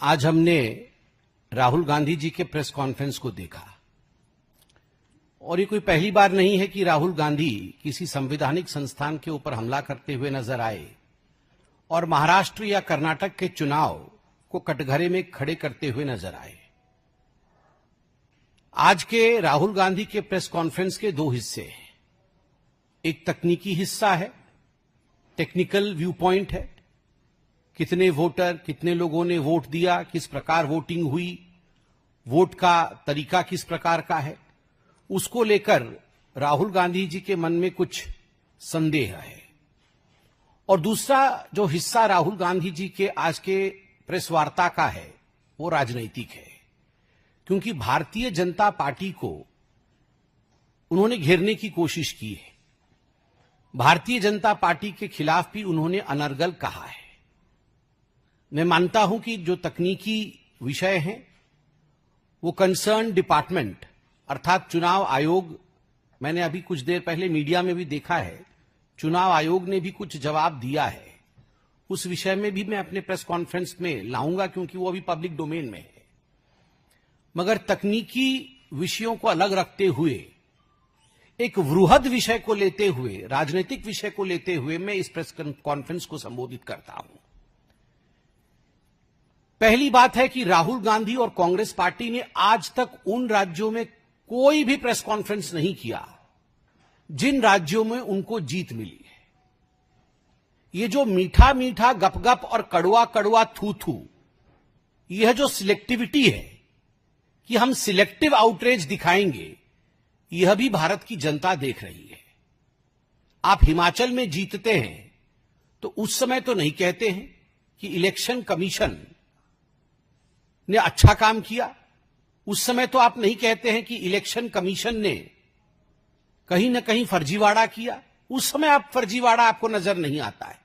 आज हमने राहुल गांधी जी के प्रेस कॉन्फ्रेंस को देखा और ये कोई पहली बार नहीं है कि राहुल गांधी किसी संवैधानिक संस्थान के ऊपर हमला करते हुए नजर आए और महाराष्ट्र या कर्नाटक के चुनाव को कटघरे में खड़े करते हुए नजर आए। आज के राहुल गांधी के प्रेस कॉन्फ्रेंस के दो हिस्से हैं। एक तकनीकी हिस्सा है, टेक्निकल व्यू पॉइंट है, कितने वोटर, कितने लोगों ने वोट दिया, किस प्रकार वोटिंग हुई, वोट का तरीका किस प्रकार का है, उसको लेकर राहुल गांधी जी के मन में कुछ संदेह है। और दूसरा जो हिस्सा राहुल गांधी जी के आज के प्रेस वार्ता का है वो राजनीतिक है, क्योंकि भारतीय जनता पार्टी को उन्होंने घेरने की कोशिश की है। भारतीय जनता पार्टी के खिलाफ भी उन्होंने अनर्गल कहा है। मैं मानता हूं कि जो तकनीकी विषय हैं वो कंसर्न डिपार्टमेंट अर्थात चुनाव आयोग, मैंने अभी कुछ देर पहले मीडिया में भी देखा है, चुनाव आयोग ने भी कुछ जवाब दिया है। उस विषय में भी मैं अपने प्रेस कॉन्फ्रेंस में लाऊंगा क्योंकि वो अभी पब्लिक डोमेन में है। मगर तकनीकी विषयों को अलग रखते हुए एक वृहद विषय को लेते हुए, राजनीतिक विषय को लेते हुए मैं इस प्रेस कॉन्फ्रेंस को संबोधित करता हूं। पहली बात है कि राहुल गांधी और कांग्रेस पार्टी ने आज तक उन राज्यों में कोई भी प्रेस कॉन्फ्रेंस नहीं किया जिन राज्यों में उनको जीत मिली है। ये जो मीठा मीठा गपगप और कड़वा कड़वा थू थू, यह जो सिलेक्टिविटी है कि हम सिलेक्टिव आउटरीच दिखाएंगे, यह भी भारत की जनता देख रही है। आप हिमाचल में जीतते हैं तो उस समय तो नहीं कहते हैं कि इलेक्शन कमीशन ने अच्छा काम किया, उस समय तो आप नहीं कहते हैं कि इलेक्शन कमीशन ने कहीं ना कहीं फर्जीवाड़ा किया, उस समय आप फर्जीवाड़ा आपको नजर नहीं आता है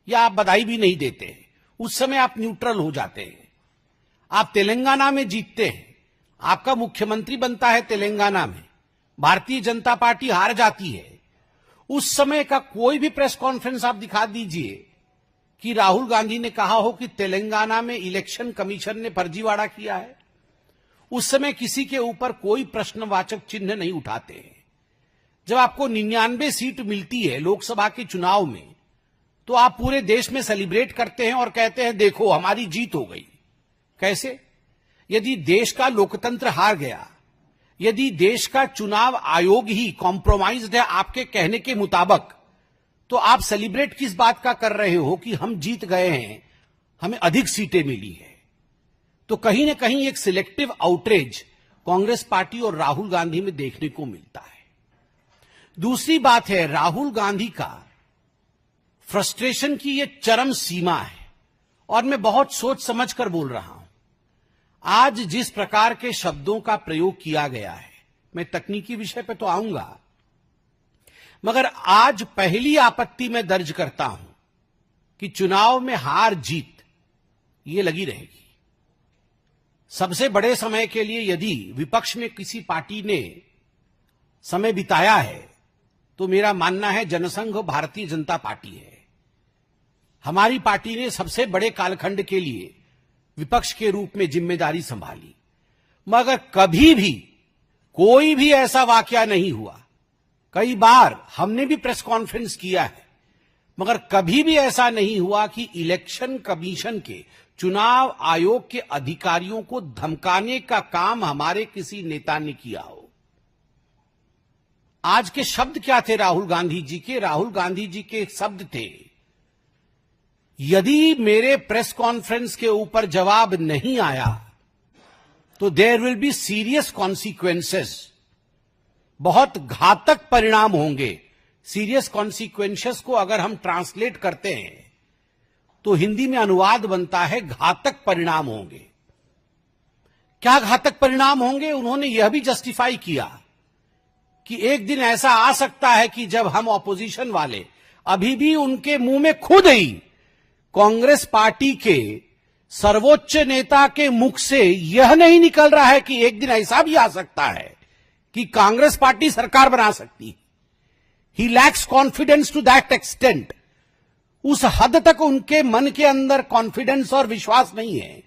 या आप बधाई भी नहीं देते हैं, उस समय आप न्यूट्रल हो जाते हैं। आप तेलंगाना में जीतते हैं, आपका मुख्यमंत्री बनता है तेलंगाना में, भारतीय जनता पार्टी हार जाती है, उस समय का कोई भी प्रेस कॉन्फ्रेंस आप दिखा दीजिए कि राहुल गांधी ने कहा हो कि तेलंगाना में इलेक्शन कमीशन ने फर्जीवाड़ा किया है। उस समय किसी के ऊपर कोई प्रश्नवाचक चिन्ह नहीं उठाते हैं। जब आपको 99 सीट मिलती है लोकसभा के चुनाव में तो आप पूरे देश में सेलिब्रेट करते हैं और कहते हैं देखो हमारी जीत हो गई। कैसे? यदि देश का लोकतंत्र हार गया, यदि देश का चुनाव आयोग ही कॉम्प्रोमाइज्ड है आपके कहने के मुताबिक, तो आप सेलिब्रेट किस बात का कर रहे हो कि हम जीत गए हैं, हमें अधिक सीटें मिली है। तो कहीं ना कहीं एक सिलेक्टिव आउटरीच कांग्रेस पार्टी और राहुल गांधी में देखने को मिलता है। दूसरी बात है, राहुल गांधी का फ्रस्ट्रेशन की ये चरम सीमा है और मैं बहुत सोच समझ कर बोल रहा हूं। आज जिस प्रकार के शब्दों का प्रयोग किया गया है, मैं तकनीकी विषय पे तो आऊंगा, मगर आज पहली आपत्ति मैं दर्ज करता हूं कि चुनाव में हार जीत ये लगी रहेगी। सबसे बड़े समय के लिए यदि विपक्ष में किसी पार्टी ने समय बिताया है तो मेरा मानना है जनसंघ भारतीय जनता पार्टी है। हमारी पार्टी ने सबसे बड़े कालखंड के लिए विपक्ष के रूप में जिम्मेदारी संभाली, मगर कभी भी कोई भी ऐसा वाकया नहीं हुआ। कई बार हमने भी प्रेस कॉन्फ्रेंस किया है, मगर कभी भी ऐसा नहीं हुआ कि इलेक्शन कमीशन के, चुनाव आयोग के अधिकारियों को धमकाने का काम हमारे किसी नेता ने किया हो। आज के शब्द क्या थे राहुल गांधी जी के? राहुल गांधी जी के शब्द थे, यदि मेरे प्रेस कॉन्फ्रेंस के ऊपर जवाब नहीं आया तो there will be serious consequences, बहुत घातक परिणाम होंगे। सीरियस कॉन्सिक्वेंसेस को अगर हम ट्रांसलेट करते हैं तो हिंदी में अनुवाद बनता है घातक परिणाम होंगे। क्या घातक परिणाम होंगे? उन्होंने यह भी जस्टिफाई किया कि एक दिन ऐसा आ सकता है कि जब हम ऑपोजिशन वाले, अभी भी उनके मुंह में खुद ही कांग्रेस पार्टी के सर्वोच्च नेता के मुख से यह नहीं निकल रहा है कि एक दिन ऐसा भी आ सकता है कि कांग्रेस पार्टी सरकार बना सकती है। He lacks confidence to that extent. उस हद तक उनके मन के अंदर कॉन्फिडेंस और विश्वास नहीं है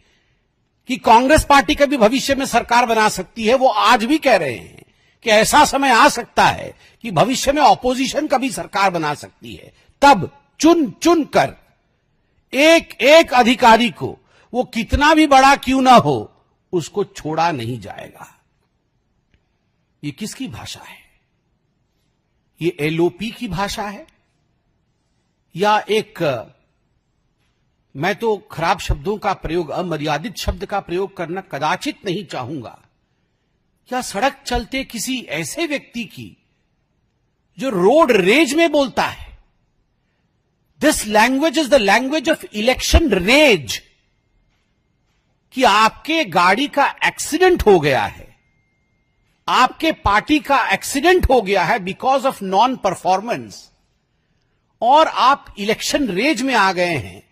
कि कांग्रेस पार्टी का भी भविष्य में सरकार बना सकती है, वो आज भी कह रहे हैं कि ऐसा समय आ सकता है कि भविष्य में ऑपोजिशन का भी सरकार बना सकती है। तब चुन चुन कर एक एक अधिकारी को, वो कितना भी बड़ा क्यों ना हो, उसको छोड़ा नहीं जाएगा। ये किसकी भाषा है? ये एलओपी की भाषा है या एक, मैं तो खराब शब्दों का प्रयोग, अमर्यादित शब्द का प्रयोग करना कदाचित नहीं चाहूंगा, क्या सड़क चलते किसी ऐसे व्यक्ति की जो रोड रेज में बोलता है? This language is the language of election rage, कि आपके गाड़ी का एक्सीडेंट हो गया है, आपके पार्टी का एक्सीडेंट हो गया है बिकॉज ऑफ नॉन परफॉर्मेंस, और आप इलेक्शन रेज में आ गए हैं।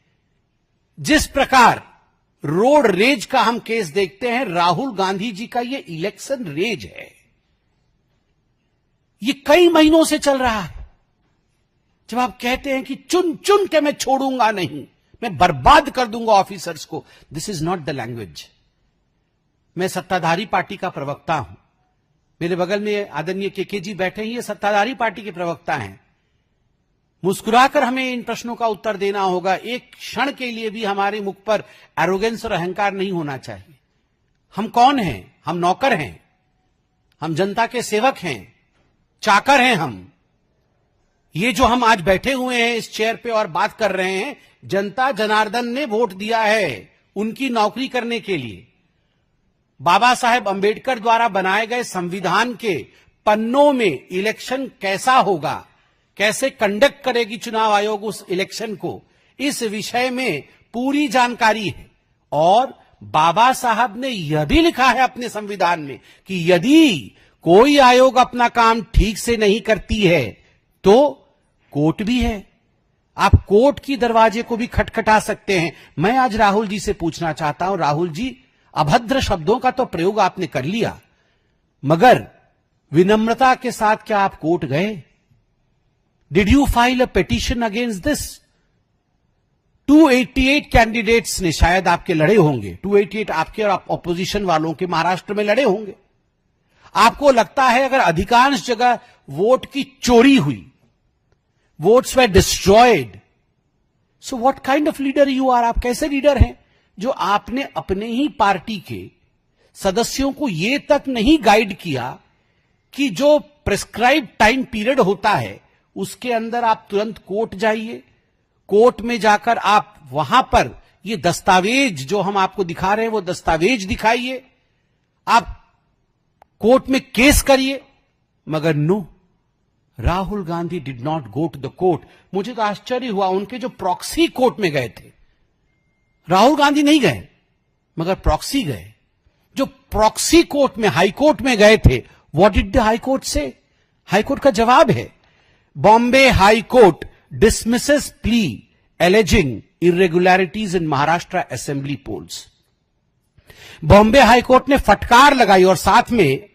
जिस प्रकार रोड रेज का हम केस देखते हैं, राहुल गांधी जी का ये इलेक्शन रेज है। ये कई महीनों से चल रहा है। जब आप कहते हैं कि चुन चुन के मैं छोड़ूंगा नहीं, मैं बर्बाद कर दूंगा ऑफिसर्स को, this is not the language. मैं सत्ताधारी पार्टी का प्रवक्ता हूं, मेरे बगल में आदरणीय केके जी बैठे हैं, ये सत्ताधारी पार्टी के प्रवक्ता हैं। मुस्कुराकर हमें इन प्रश्नों का उत्तर देना होगा। एक क्षण के लिए भी हमारे मुख पर एरोगेंस और अहंकार नहीं होना चाहिए। हम कौन हैं? हम नौकर हैं, हम जनता के सेवक हैं, चाकर हैं हम। ये जो हम आज बैठे हुए हैं इस चेयर पे और बात कर रहे हैं, जनता जनार्दन ने वोट दिया है उनकी नौकरी करने के लिए। बाबा साहेब अंबेडकर द्वारा बनाए गए संविधान के पन्नों में इलेक्शन कैसा होगा, कैसे कंडक्ट करेगी चुनाव आयोग उस इलेक्शन को, इस विषय में पूरी जानकारी है। और बाबा साहब ने यह भी लिखा है अपने संविधान में कि यदि कोई आयोग अपना काम ठीक से नहीं करती है तो कोर्ट भी है, आप कोर्ट की दरवाजे को भी खटखटा सकते हैं। मैं आज राहुल जी से पूछना चाहता हूं, राहुल जी, अभद्र शब्दों का तो प्रयोग आपने कर लिया, मगर विनम्रता के साथ क्या आप कोर्ट गए? Did you file a petition against this? 288 candidates ने शायद आपके लड़े होंगे, 288 आपके और ऑपोजिशन वालों के महाराष्ट्र में लड़े होंगे। आपको लगता है अगर अधिकांश जगह वोट की चोरी हुई, votes were destroyed, so what kind of leader you are? आप कैसे लीडर हैं जो आपने अपने ही पार्टी के सदस्यों को यह तक नहीं गाइड किया कि जो प्रिस्क्राइब टाइम पीरियड होता है उसके अंदर आप तुरंत कोर्ट जाइए, कोर्ट में जाकर आप वहां पर ये दस्तावेज जो हम आपको दिखा रहे हैं वो दस्तावेज दिखाइए, आप कोर्ट में केस करिए। मगर no, Rahul Gandhi did not go to the court. मुझे तो आश्चर्य हुआ, उनके जो प्रॉक्सी कोर्ट में गए थे, राहुल गांधी नहीं गए मगर प्रॉक्सी गए। जो प्रॉक्सी कोर्ट में, हाई कोर्ट में गए थे, what did the high court say? High court का जवाब है, Bombay high court dismisses plea alleging irregularities in Maharashtra assembly polls. Bombay high court ने फटकार लगाई और साथ में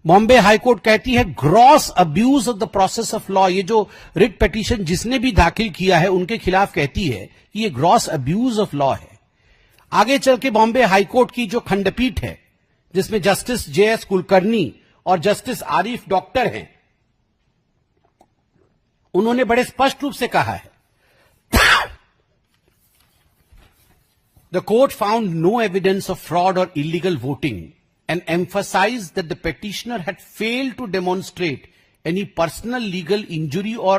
बॉम्बे हाई कोर्ट कहती है gross abuse of the process of law. ये जो रिट पिटीशन जिसने भी दाखिल किया है उनके खिलाफ कहती है कि ये ग्रॉस अब्यूज ऑफ लॉ है। आगे चल के बॉम्बे हाई कोर्ट की जो खंडपीठ है जिसमें जस्टिस जेएस कुलकर्णी और जस्टिस आरिफ डॉक्टर हैं, उन्होंने बड़े स्पष्ट रूप से कहा है, the court found no evidence of fraud और illegal voting and emphasized that the petitioner had failed to demonstrate any personal legal injury or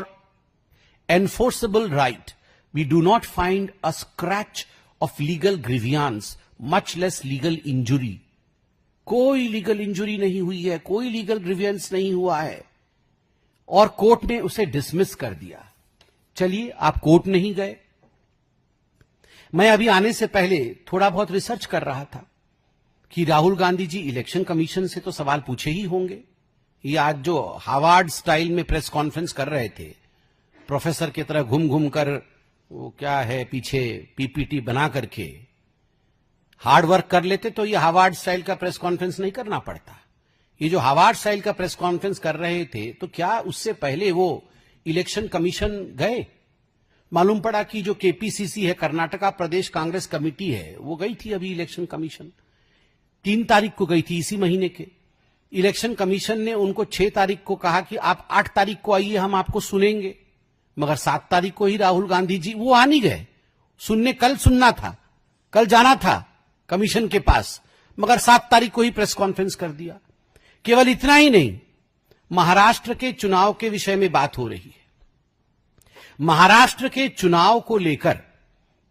enforceable right. We do not find a scratch of legal grievance, much less legal injury. कोई legal injury नहीं हुई है, कोई legal grievance नहीं हुआ है, और court ने उसे डिसमिस कर दिया। चलिए, आप कोर्ट नहीं गए। मैं अभी आने से पहले थोड़ा बहुत रिसर्च कर रहा था कि राहुल गांधी जी इलेक्शन कमीशन से तो सवाल पूछे ही होंगे। ये आज जो हार्वर्ड स्टाइल में प्रेस कॉन्फ्रेंस कर रहे थे, प्रोफेसर की तरह घूम घूम कर, वो क्या है पीछे पीपीटी बना करके हार्ड वर्क कर लेते तो ये हार्वर्ड स्टाइल का प्रेस कॉन्फ्रेंस नहीं करना पड़ता। ये जो हार्वर्ड स्टाइल का प्रेस कॉन्फ्रेंस कर रहे थे, तो क्या उससे पहले वो इलेक्शन कमीशन गए? मालूम पड़ा कि जो केपीसीसी है, कर्नाटका प्रदेश कांग्रेस कमेटी है, वो गई थी अभी इलेक्शन कमीशन, 3 तारीख को गई थी इसी महीने के। इलेक्शन कमीशन ने उनको 6 तारीख को कहा कि आप 8 तारीख को आइए, हम आपको सुनेंगे। मगर 7 तारीख को ही राहुल गांधी जी वो आ नहीं गए सुनने। कल सुनना था, कल जाना था कमीशन के पास, मगर 7 तारीख को ही प्रेस कॉन्फ्रेंस कर दिया। केवल इतना ही नहीं, महाराष्ट्र के चुनाव के विषय में बात हो रही है। महाराष्ट्र के चुनाव को लेकर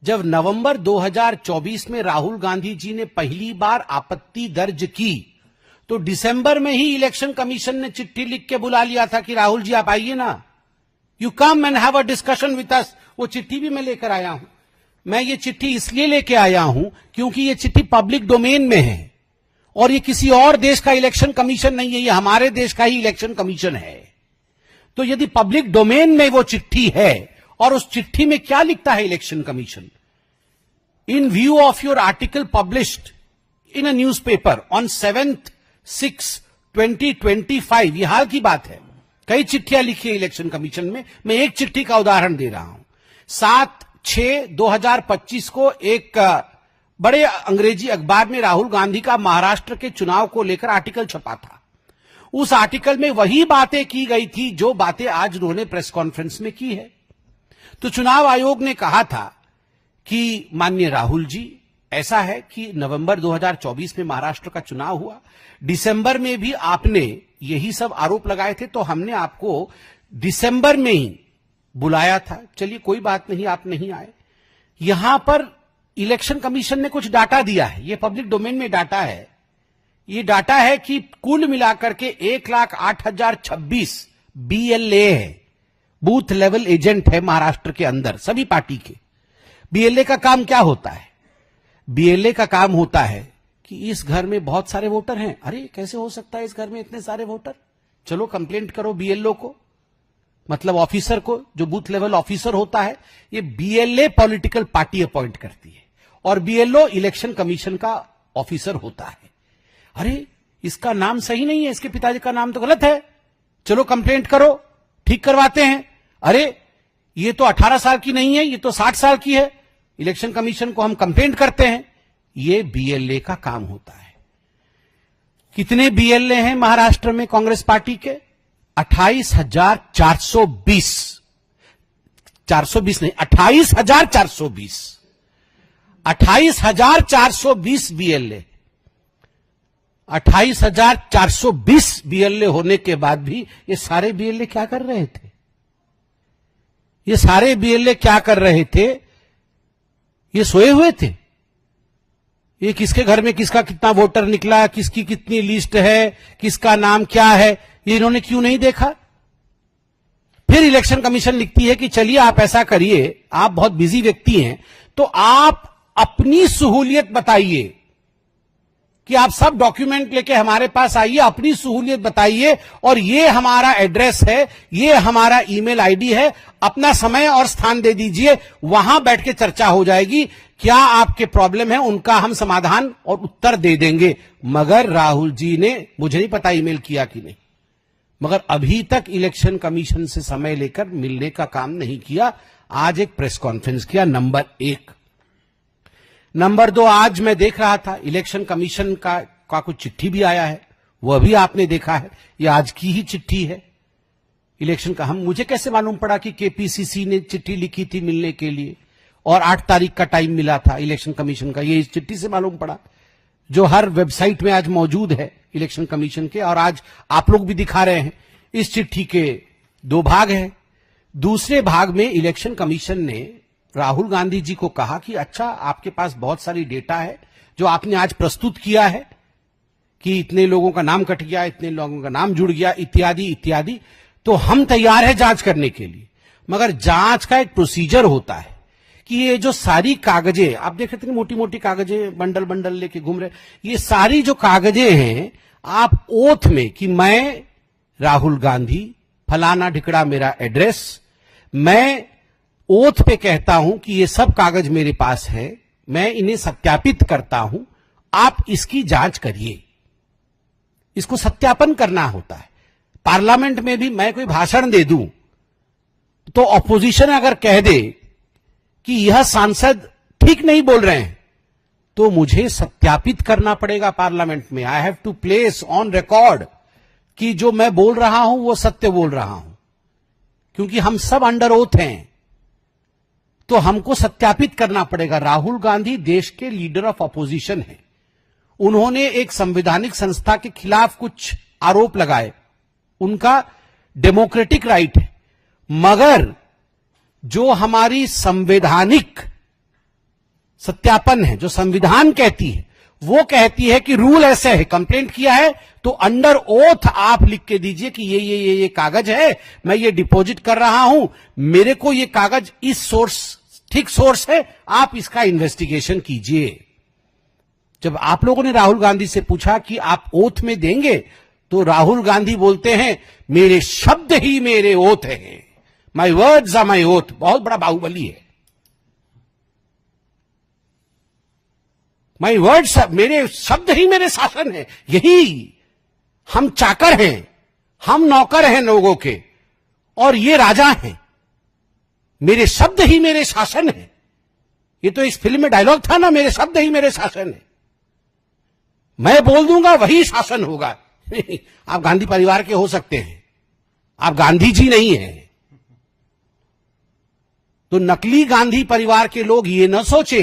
जब नवंबर 2024 में राहुल गांधी जी ने पहली बार आपत्ति दर्ज की, तो दिसंबर में ही इलेक्शन कमीशन ने चिट्ठी लिख के बुला लिया था कि राहुल जी आप आइए ना, you come and have a discussion with us. वो चिट्ठी भी मैं लेकर आया हूं। मैं ये चिट्ठी इसलिए लेके आया हूं क्योंकि ये चिट्ठी पब्लिक डोमेन में है और ये किसी और देश का इलेक्शन कमीशन नहीं है, ये हमारे देश का ही इलेक्शन कमीशन है। तो यदि पब्लिक डोमेन में वो चिट्ठी है, और उस चिट्ठी में क्या लिखता है election commission, in view of your article published in a newspaper on 7/6/2025, ये हाल की बात है। कई चिट्ठियां लिखी है इलेक्शन कमीशन में, मैं एक चिट्ठी का उदाहरण दे रहा हूं। 7/6/2025 को एक बड़े अंग्रेजी अखबार में राहुल गांधी का महाराष्ट्र के चुनाव को लेकर आर्टिकल छपा था। उस आर्टिकल में वही बातें की गई थी जो बातें आज उन्होंने प्रेस कॉन्फ्रेंस में की है। तो चुनाव आयोग ने कहा था कि माननीय राहुल जी, ऐसा है कि नवंबर 2024 में महाराष्ट्र का चुनाव हुआ, दिसंबर में भी आपने यही सब आरोप लगाए थे, तो हमने आपको दिसंबर में ही बुलाया था। चलिए कोई बात नहीं, आप नहीं आए। यहां पर इलेक्शन कमीशन ने कुछ डाटा दिया है, ये पब्लिक डोमेन में डाटा है। ये डाटा है कि कुल मिलाकर के 1,08,026 BLA है, बूथ लेवल एजेंट है महाराष्ट्र के अंदर सभी पार्टी के। BLA का काम क्या होता है? BLA का काम होता है कि इस घर में बहुत सारे वोटर हैं। अरे कैसे हो सकता है इस घर में इतने सारे वोटर? चलो कंप्लेंट करो BLO को, मतलब ऑफिसर को, जो बूथ लेवल ऑफिसर होता है। ये BLA पॉलिटिकल पार्टी अपॉइंट करती है और BLO इलेक्शन कमीशन का ऑफिसर होता है। अरे इसका नाम सही नहीं है, इसके पिताजी का नाम तो गलत है, चलो कंप्लेंट करो, ठीक करवाते हैं। अरे ये तो 18 साल की नहीं है, ये तो 60 साल की है, इलेक्शन कमीशन को हम कंप्लेंट करते हैं। ये BLA का काम होता है। कितने BLA हैं महाराष्ट्र में कांग्रेस पार्टी के? 28,420, 420 नहीं, 28,420, 28,420 BLA। 28,420 BLA होने के बाद भी ये सारे BLA क्या कर रहे थे? ये सारे BLA क्या कर रहे थे? ये सोए हुए थे। ये किसके घर में किसका कितना वोटर निकला, किसकी कितनी लिस्ट है, किसका नाम क्या है, ये इन्होंने क्यों नहीं देखा? फिर इलेक्शन कमीशन लिखती है कि चलिए आप ऐसा करिए, आप बहुत बिजी व्यक्ति हैं, तो आप अपनी सहूलियत बताइए कि आप सब डॉक्यूमेंट लेके हमारे पास आइए, अपनी सहूलियत बताइए, और ये हमारा एड्रेस है, ये हमारा ईमेल आईडी है, अपना समय और स्थान दे दीजिए, वहां बैठ के चर्चा हो जाएगी, क्या आपके प्रॉब्लम है उनका हम समाधान और उत्तर दे देंगे। मगर राहुल जी ने, मुझे नहीं पता ईमेल किया कि नहीं, मगर अभी तक इलेक्शन कमीशन से समय लेकर मिलने का काम नहीं किया। आज एक प्रेस कॉन्फ्रेंस किया, नंबर 1। नंबर 2, आज मैं देख रहा था इलेक्शन कमीशन का कुछ चिट्ठी भी आया है, वह भी आपने देखा है, यह आज की ही चिट्ठी है इलेक्शन का। मुझे कैसे मालूम पड़ा कि केपीसीसी ने चिट्ठी लिखी थी मिलने के लिए और 8 तारीख का टाइम मिला था इलेक्शन कमीशन का? ये इस चिट्ठी से मालूम पड़ा, जो हर वेबसाइट में आज मौजूद है इलेक्शन कमीशन के, और आज आप लोग भी दिखा रहे हैं। इस चिट्ठी के 2 भाग हैं। दूसरे भाग में इलेक्शन कमीशन ने राहुल गांधी जी को कहा कि अच्छा, आपके पास बहुत सारी डेटा है जो आपने आज प्रस्तुत किया है कि इतने लोगों का नाम कट गया, इतने लोगों का नाम जुड़ गया, इत्यादि इत्यादि, तो हम तैयार है जांच करने के लिए। मगर जांच का एक प्रोसीजर होता है कि ये जो सारी कागजें आप देख रहे थे, मोटी मोटी कागजें बंडल बंडल लेके घूम रहे, ये सारी जो कागजें हैं, आप ओथ में कि मैं राहुल गांधी, फलाना ढिकड़ा मेरा एड्रेस, मैं ओथ पे कहता हूं कि ये सब कागज मेरे पास है, मैं इन्हें सत्यापित करता हूं, आप इसकी जांच करिए। इसको सत्यापन करना होता है। पार्लियामेंट में भी मैं कोई भाषण दे दूं तो ऑपोजिशन अगर कह दे कि यह सांसद ठीक नहीं बोल रहे हैं, तो मुझे सत्यापित करना पड़ेगा पार्लियामेंट में। I have to place on record कि जो मैं बोल रहा हूं वो सत्य बोल रहा हूं, क्योंकि हम सब अंडर ओथ हैं, तो हमको सत्यापित करना पड़ेगा। राहुल गांधी देश के लीडर ऑफ अपोजिशन हैं। उन्होंने एक संवैधानिक संस्था के खिलाफ कुछ आरोप लगाए, उनका डेमोक्रेटिक राइट है, मगर जो हमारी संवैधानिक सत्यापन है, जो संविधान कहती है, वो कहती है कि रूल ऐसे है, कंप्लेंट किया है तो अंडर ओथ आप लिख के दीजिए कि ये कागज है, मैं ये डिपॉजिट कर रहा हूं, मेरे को ये कागज इस सोर्स, ठीक सोर्स है, आप इसका इन्वेस्टिगेशन कीजिए। जब आप लोगों ने राहुल गांधी से पूछा कि आप ओथ में देंगे, तो राहुल गांधी बोलते हैं मेरे शब्द ही मेरे ओथ हैं, my words are my oath. बहुत बड़ा बाहुबली है। माई वर्ड्स, मेरे शब्द ही मेरे शासन है। यही हम चाकर हैं, हम नौकर हैं लोगों के, और ये राजा हैं। मेरे शब्द ही मेरे शासन है। ये तो इस फिल्म में डायलॉग था ना, मेरे शब्द ही मेरे शासन है। मैं बोल दूंगा वही शासन होगा। आप गांधी परिवार के हो सकते हैं, आप गांधी जी नहीं हैं। तो नकली गांधी परिवार के लोग ये न सोचे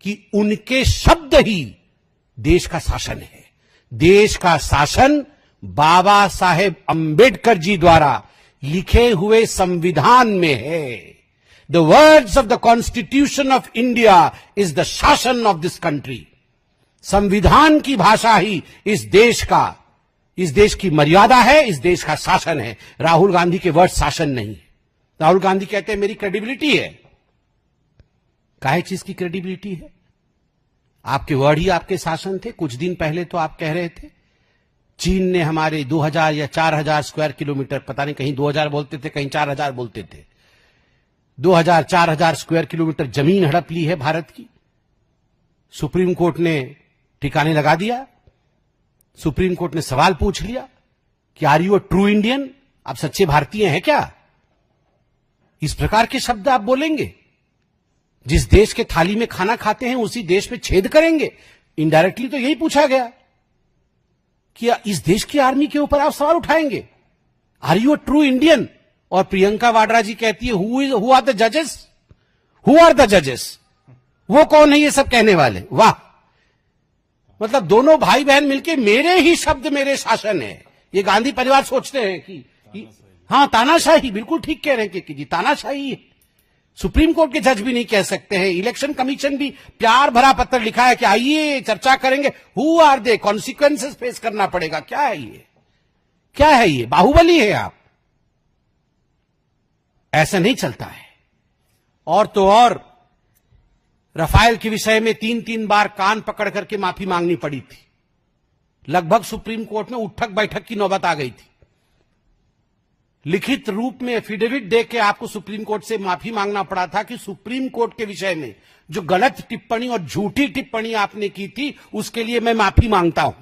कि उनके शब्द ही देश का शासन है। देश का शासन बाबा साहेब अंबेडकर जी द्वारा लिखे हुए संविधान में है। The words of the constitution of India is the शासन ऑफ दिस कंट्री। संविधान की भाषा ही इस देश की मर्यादा है, इस देश का शासन है। राहुल गांधी के वर्ड शासन नहीं है। राहुल गांधी कहते हैं मेरी क्रेडिबिलिटी है। काहे चीज की क्रेडिबिलिटी है? आपके वर्ड ही आपके शासन थे। कुछ दिन पहले तो आप कह रहे थे चीन ने हमारे 2000 या 4000 स्क्वायर किलोमीटर, पता नहीं, कहीं 2000 बोलते थे, कहीं 4000 बोलते थे, 2000-4000 स्क्वायर किलोमीटर जमीन हड़प ली है भारत की। सुप्रीम कोर्ट ने ठिकाने लगा दिया। सुप्रीम कोर्ट ने सवाल पूछ लिया कि are you a true Indian? आप सच्चे भारतीय हैं क्या? इस प्रकार के शब्द आप बोलेंगे? जिस देश के थाली में खाना खाते हैं उसी देश में छेद करेंगे। इनडायरेक्टली तो यही पूछा गया कि इस देश की आर्मी के ऊपर आप सवाल उठाएंगे? Are you a true Indian? और प्रियंका वाड्रा जी कहती है हु आर द जजेस? हु आर द जजेस? वो कौन है ये सब कहने वाले? वाह, मतलब दोनों भाई बहन मिलके मेरे ही शब्द मेरे शासन है। ये गांधी परिवार सोचते हैं कि हाँ, तानाशाही। बिल्कुल ठीक कह रहे हैं कि जी तानाशाही है। सुप्रीम कोर्ट के जज भी नहीं कह सकते हैं। इलेक्शन कमीशन भी प्यार भरा पत्र लिखा है कि आइए चर्चा करेंगे। Who are they? Consequences face करना पड़ेगा। क्या है ये? क्या है ये? बाहुबली है आप। ऐसा नहीं चलता है। और तो और रफाल के विषय में 3-3 बार कान पकड़ करके माफी मांगनी पड़ी थी। लगभग सुप्रीम कोर्ट में उठक बैठक की नौबत आ गई थी। लिखित रूप में एफिडेविट दे के आपको सुप्रीम कोर्ट से माफी मांगना पड़ा था कि सुप्रीम कोर्ट के विषय में जो गलत टिप्पणी और झूठी टिप्पणी आपने की थी उसके लिए मैं माफी मांगता हूं।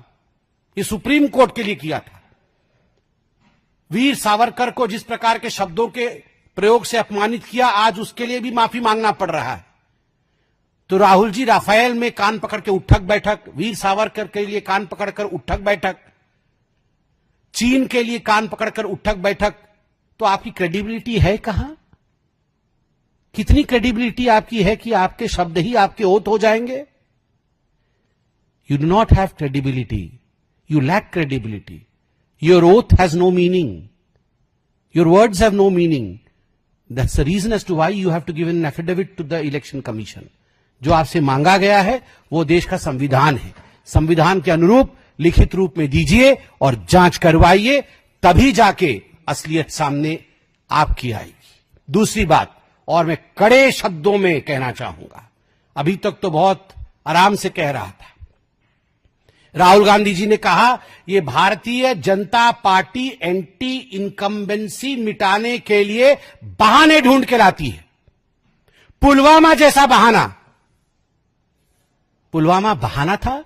ये सुप्रीम कोर्ट के लिए किया था। वीर सावरकर को जिस प्रकार के शब्दों के प्रयोग से अपमानित किया, आज उसके लिए भी माफी मांगना पड़ रहा है। तो राहुल जी राफेल में कान पकड़ के उठक बैठक, वीर सावरकर के लिए कान पकड़कर उठक बैठक, चीन के लिए कान पकड़कर उठक बैठक, तो आपकी क्रेडिबिलिटी है कहां? कितनी क्रेडिबिलिटी आपकी है कि आपके शब्द ही आपके ओथ हो जाएंगे? You do not have credibility, you lack credibility. Your oath has no meaning, your words have no meaning. That's the reason as to why you have to give an affidavit to the election commission. जो आपसे मांगा गया है वो देश का संविधान है। संविधान के अनुरूप लिखित रूप में दीजिए और जांच करवाइए, तभी जाके असलियत सामने आपकी आएगी। दूसरी बात, और मैं कड़े शब्दों में कहना चाहूंगा, अभी तक तो बहुत आराम से कह रहा था। राहुल गांधी जी ने कहा ये Bharatiya Janata party anti incumbency मिटाने के लिए बहाने ढूंढ के लाती है। पुलवामा जैसा बहाना। पुलवामा बहाना था?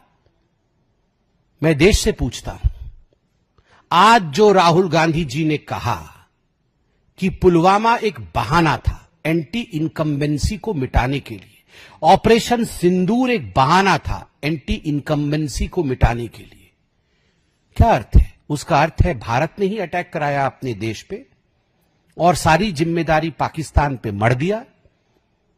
मैं देश से पूछता हूं, आज जो राहुल गांधी जी ने कहा कि पुलवामा एक बहाना था, एंटी इनकम्बेंसी को मिटाने के लिए। ऑपरेशन सिंदूर एक बहाना था एंटी इनकम्बेंसी को मिटाने के लिए। क्या अर्थ है? उसका अर्थ है भारत ने ही अटैक कराया अपने देश पे और सारी जिम्मेदारी पाकिस्तान पे मढ़ दिया,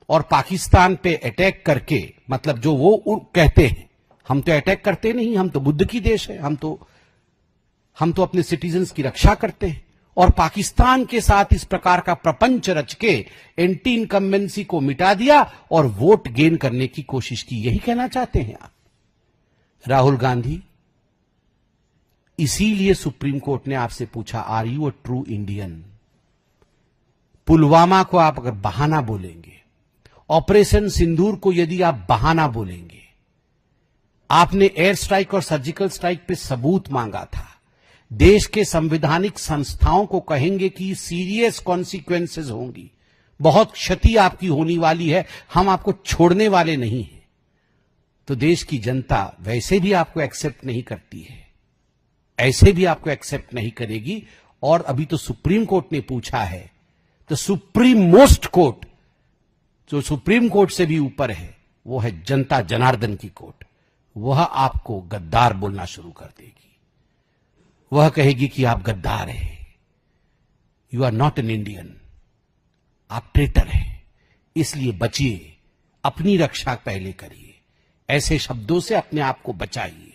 और पाकिस्तान पे अटैक करके, मतलब जो वो कहते हैं हम तो अटैक करते नहीं, हम तो बुद्ध की देश है, हम तो अपने सिटीजन्स की रक्षा करते हैं, और पाकिस्तान के साथ इस प्रकार का प्रपंच रच के एंटी इनकम्बेंसी को मिटा दिया और वोट गेन करने की कोशिश की। यही कहना चाहते हैं आप? राहुल गांधी, इसीलिए सुप्रीम कोर्ट ने आपसे पूछा, are you a true Indian? Pulwama को आप अगर बहाना बोलेंगे, ऑपरेशन सिंदूर को यदि आप बहाना बोलेंगे, आपने एयर स्ट्राइक और सर्जिकल स्ट्राइक पे सबूत मांगा था, देश के संवैधानिक संस्थाओं को कहेंगे कि सीरियस कॉन्सिक्वेंसेस होंगी, बहुत क्षति आपकी होने वाली है, हम आपको छोड़ने वाले नहीं हैं, तो देश की जनता वैसे भी आपको एक्सेप्ट नहीं करती है, ऐसे भी आपको एक्सेप्ट नहीं करेगी। और अभी तो सुप्रीम कोर्ट ने पूछा है, तो सुप्रीम मोस्ट कोर्ट, जो सुप्रीम कोर्ट से भी ऊपर है, वो है जनता जनार्दन की कोर्ट। वह आपको गद्दार बोलना शुरू कर देगी, वह कहेगी कि आप गद्दार हैं, you are not an Indian, आप ट्रेटर हैं, इसलिए बचिए, अपनी रक्षा पहले करिए, ऐसे शब्दों से अपने आप को बचाइए।